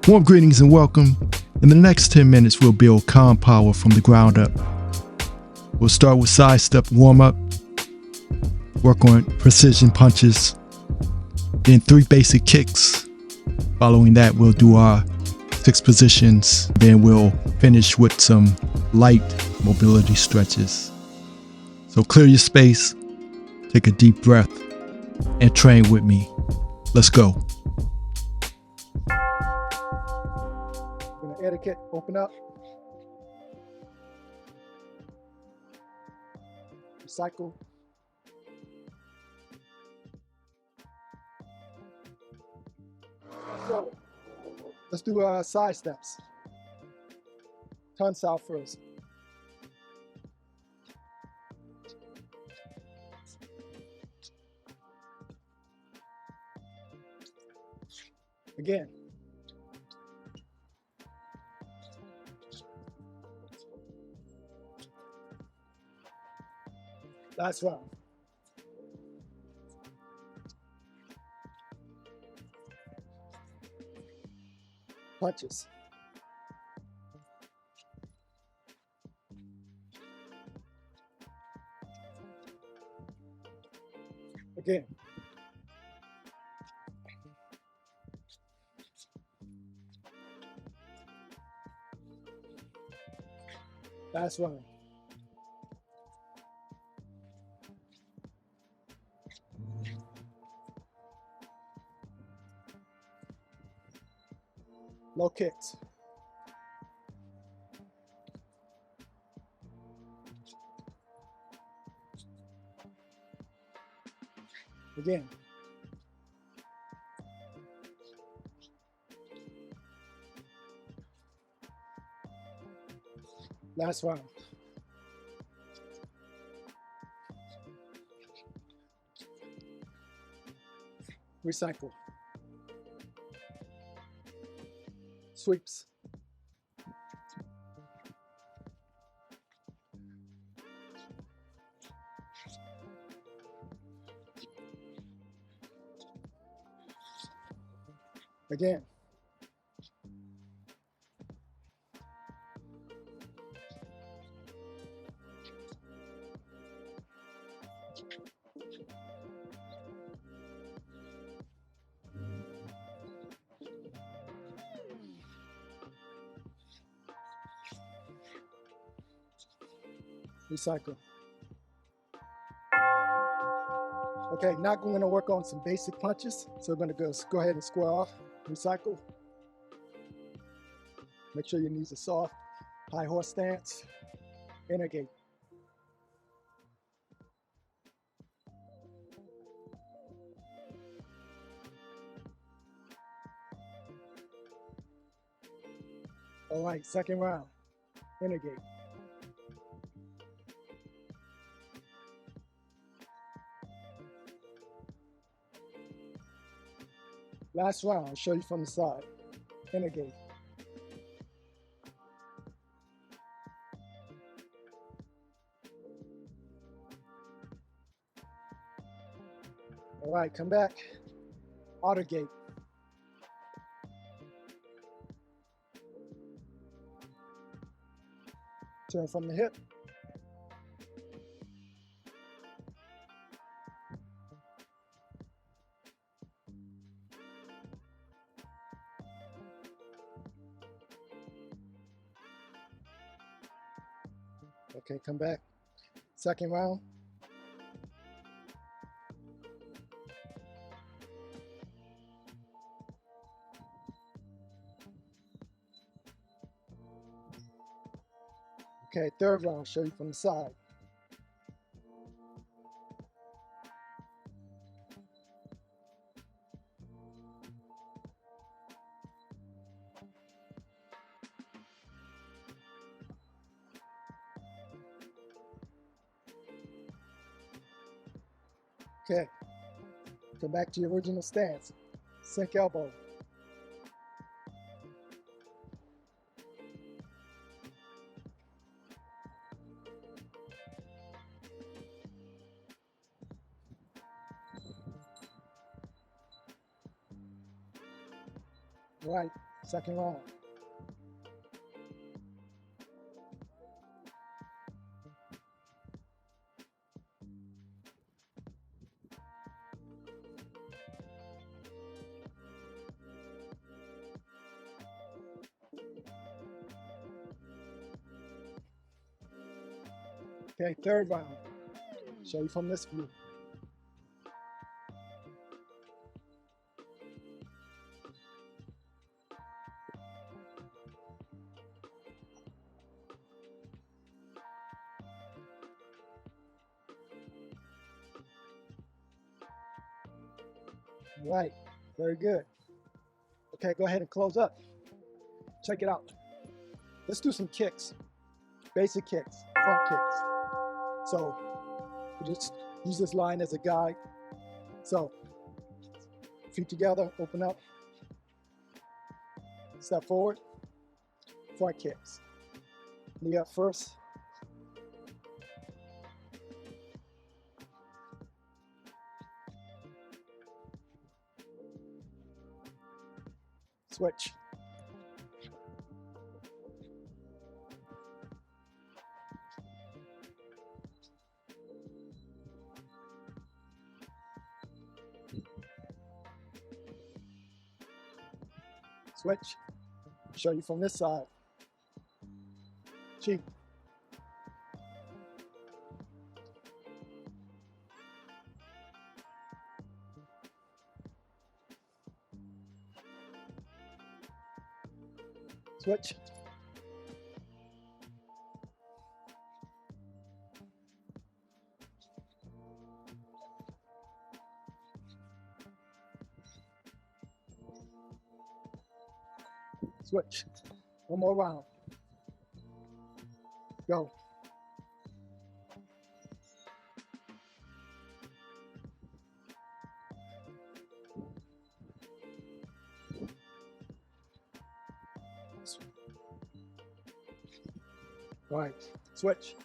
Warm greetings and welcome. In the next 10 minutes, we'll build calm power from the ground up. We'll start with side step warm up, work on precision punches, then 3 basic kicks. Following that, we'll do our 6 positions. Then we'll finish with some light mobility stretches. So clear your space, take a deep breath, and train with me. Let's go. Etiquette, open up. Recycle. So, let's do side steps. Turn south first. Again. Last round. Punches. Again. Last round. Low kicks. Again. Last round. Recycle. Sweeps. Again. Recycle. Okay, now we're going to work on some basic punches. So we're going to go ahead and square off. Recycle. Make sure your knees are soft. High horse stance. Integrate. All right, second round. Integrate. Last round, I'll show you from the side. Integrate. All right, come back. Auto-gate. Turn from the hip. Okay, come back. Second round. Okay, third round, show you from the side. Okay, come back to your original stance. Sink elbow. All right, Second round. Okay, third round. Show you from this view. All right, very good. Okay, go ahead and close up. Check it out. Let's do some kicks. Basic kicks, front kicks. So just use this line as a guide. So feet together, open up, step forward, front kicks. Knee up first. Switch. Switch. Show you from this side. Cheek. Switch. Switch. One more round. Go. Right. Switch.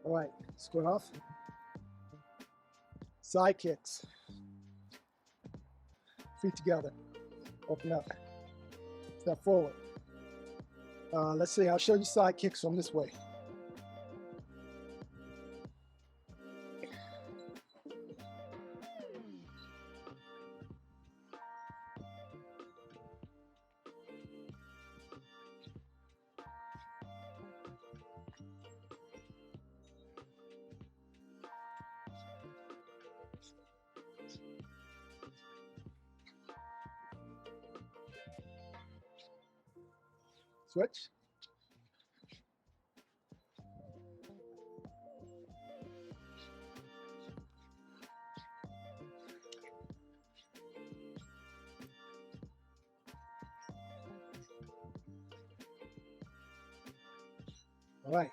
All right, square off. Side kicks. Feet together. Open up. Step forward. Let's see, I'll show you side kicks from this way. Switch. All right.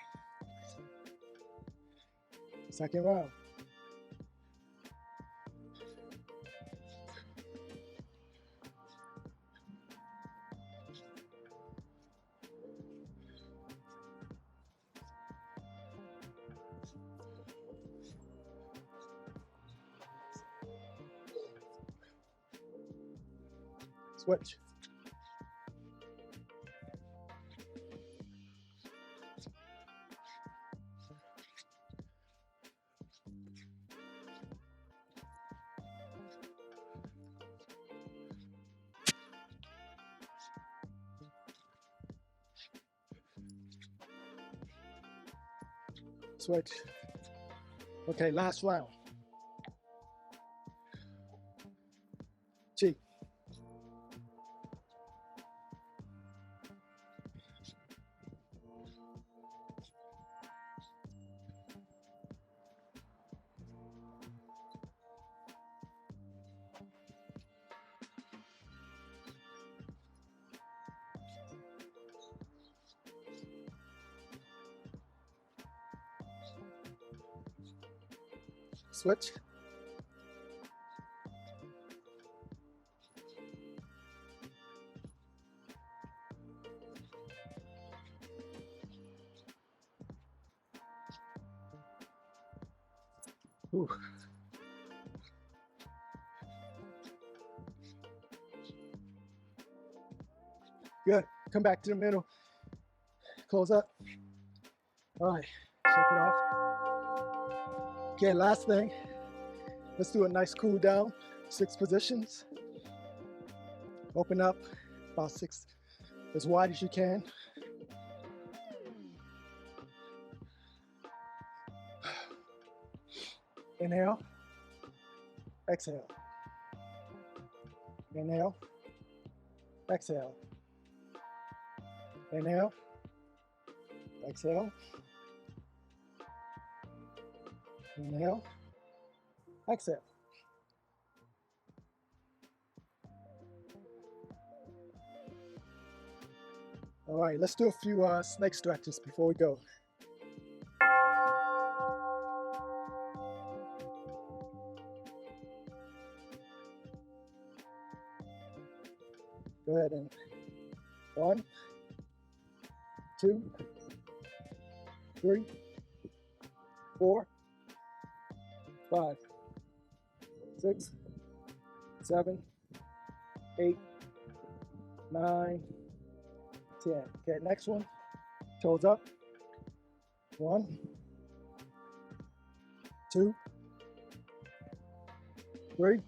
Second round. Switch. Switch. Okay, last round. Cheek. Switch. Whew. Good. Come back to the middle. Close up. All right. Shake it off. Okay, last thing. Let's do a nice cool down. 6 positions. Open up about 6, as wide as you can. Inhale. Exhale. Inhale. Exhale. Inhale. Exhale. Inhale. Exhale. All right, let's do a few snake stretches before we go. Go ahead and 1, 2, 3, 4, 5, 6, 7, 8, 9, 10. Okay, next one. Toes up. 1, 2, 3,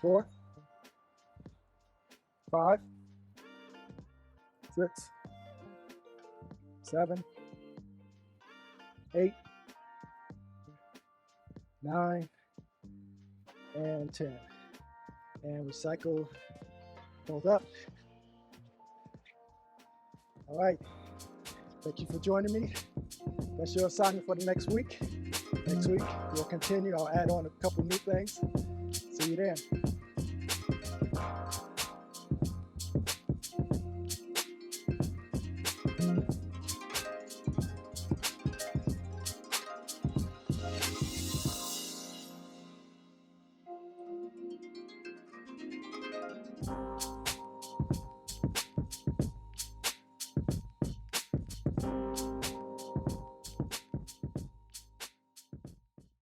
4, 5, 6, 7, 8, 9, and 10. And we cycle both up. All right. Thank you for joining me. That's your assignment for the next week. Next week, we'll continue. I'll add on a couple new things. See you then.